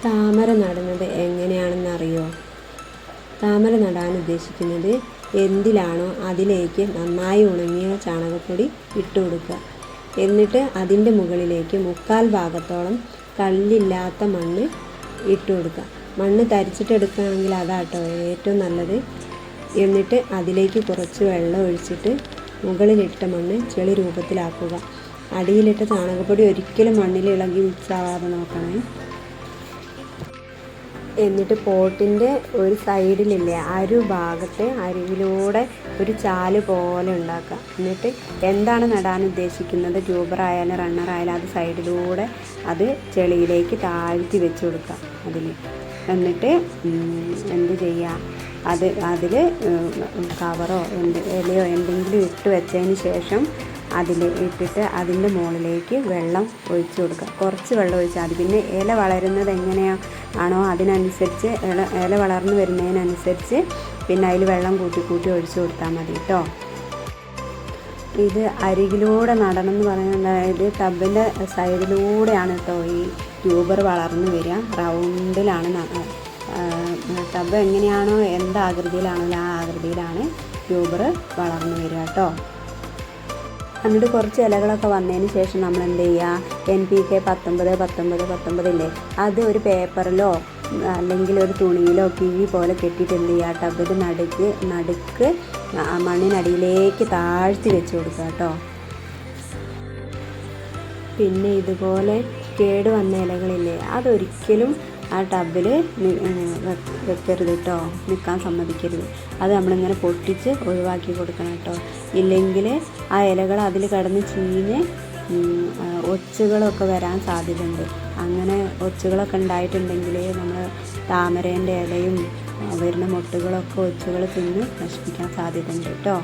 താമര നടുന്നത് എങ്ങനെയാണെന്നറിയോ? താമര നടാൻ ഉദ്ദേശിക്കുന്നത് എന്തിലാണോ അതിലേക്ക് നന്നായി ഉണങ്ങിയ ചാണകപ്പൊടി ഇട്ട് കൊടുക്കുക. എന്നിട്ട് അതിൻ്റെ മുകളിലേക്ക് 1/4 ഭാഗത്തോളം കല്ലില്ലാത്ത മണ്ണ് ഇട്ട് കൊടുക്കുക. മണ്ണ് തരിച്ചിട്ടെടുക്കുകയാണെങ്കിൽ അതാട്ടോ ഏറ്റവും നല്ലത്. എന്നിട്ട് അതിലേക്ക് കുറച്ച് വെള്ളം ഒഴിച്ചിട്ട് മുകളിലിട്ട മണ്ണ് ചെളി രൂപത്തിലാക്കുക. അടിയിലിട്ട ചാണകപ്പൊടി ഒരിക്കലും മണ്ണിൽ ഇളകി മിക്സ് ആവാതെ നോക്കണേ. എന്നിട്ട് പോട്ടിൻ്റെ ഒരു സൈഡിലില്ലേ ഭാഗത്ത് അരികിലൂടെ ഒരു ചാല് പോലെ ഉണ്ടാക്കുക. എന്നിട്ട് എന്താണ് നടാൻ ഉദ്ദേശിക്കുന്നത്, ട്യൂബറായാലും റണ്ണറായാലും അത് സൈഡിലൂടെ അത് ചെളിയിലേക്ക് താഴ്ത്തി വെച്ച് കൊടുക്കുക. എന്നിട്ട് എന്ത് ചെയ്യുക, അതിൽ കവറോ ഇലയോ എന്തെങ്കിലും ഇട്ട് വെച്ചതിന് ശേഷം അതിൽ ഇട്ടിട്ട് അതിൻ്റെ മുകളിലേക്ക് വെള്ളം ഒഴിച്ചു കൊടുക്കുക. കുറച്ച് വെള്ളം ഒഴിച്ചാൽ മതി. പിന്നെ ഇല വളരുന്നത് എങ്ങനെയാണോ അതിനനുസരിച്ച് ഇല വളർന്നു വരുന്നതിനനുസരിച്ച് പിന്നെ അതിൽ വെള്ളം കൂട്ടി ഒഴിച്ചു കൊടുത്താൽ മതി കേട്ടോ. ഇത് അരികിലൂടെ നടണം എന്ന് പറയുന്നത്, അതായത് ടബിൻ്റെ സൈഡിലൂടെയാണ് കേട്ടോ ഈ ട്യൂബർ വളർന്നു വരിക. റൗണ്ടിലാണ് ടബ് എങ്ങനെയാണോ എന്താകൃതിയിലാണോ ആ ആകൃതിയിലാണ് ട്യൂബർ വളർന്നു വരിക കേട്ടോ. എന്നിട്ട് കുറച്ച് ഇലകളൊക്കെ വന്നതിന് ശേഷം നമ്മൾ എന്ത് ചെയ്യുക, NPK 19 ഇല്ലേ, അത് ഒരു പേപ്പറിലോ അല്ലെങ്കിൽ ഒരു തുണിയിലോ കിഴി പോലെ കെട്ടിയിട്ട് എന്ത് ചെയ്യുക, ടബിൻ്റെ നടുക്ക് മണ്ണിനടിയിലേക്ക് താഴ്ത്തി വെച്ച് കൊടുക്കുക കേട്ടോ. പിന്നെ ഇതുപോലെ കേട് വന്ന ഇലകളില്ലേ, അതൊരിക്കലും ആ ടബിൽ വെക്കരുത് കേട്ടോ, നിൽക്കാൻ സമ്മതിക്കരുത്. അത് നമ്മളിങ്ങനെ പൊട്ടിച്ച് ഒഴിവാക്കി കൊടുക്കണം കേട്ടോ. ഇല്ലെങ്കിൽ ആ ഇലകൾ അതിൽ കിടന്ന് ചീഞ്ഞ് ഒച്ചുകളൊക്കെ വരാൻ സാധ്യതയുണ്ട്. അങ്ങനെ ഒച്ചുകളൊക്കെ ഉണ്ടായിട്ടുണ്ടെങ്കിൽ നമ്മൾ താമരേൻ്റെ ഇലയും വരുന്ന മൊട്ടുകളൊക്കെ ഒച്ചുകൾ തിന്ന് നശിപ്പിക്കാൻ സാധ്യതയുണ്ട് കേട്ടോ.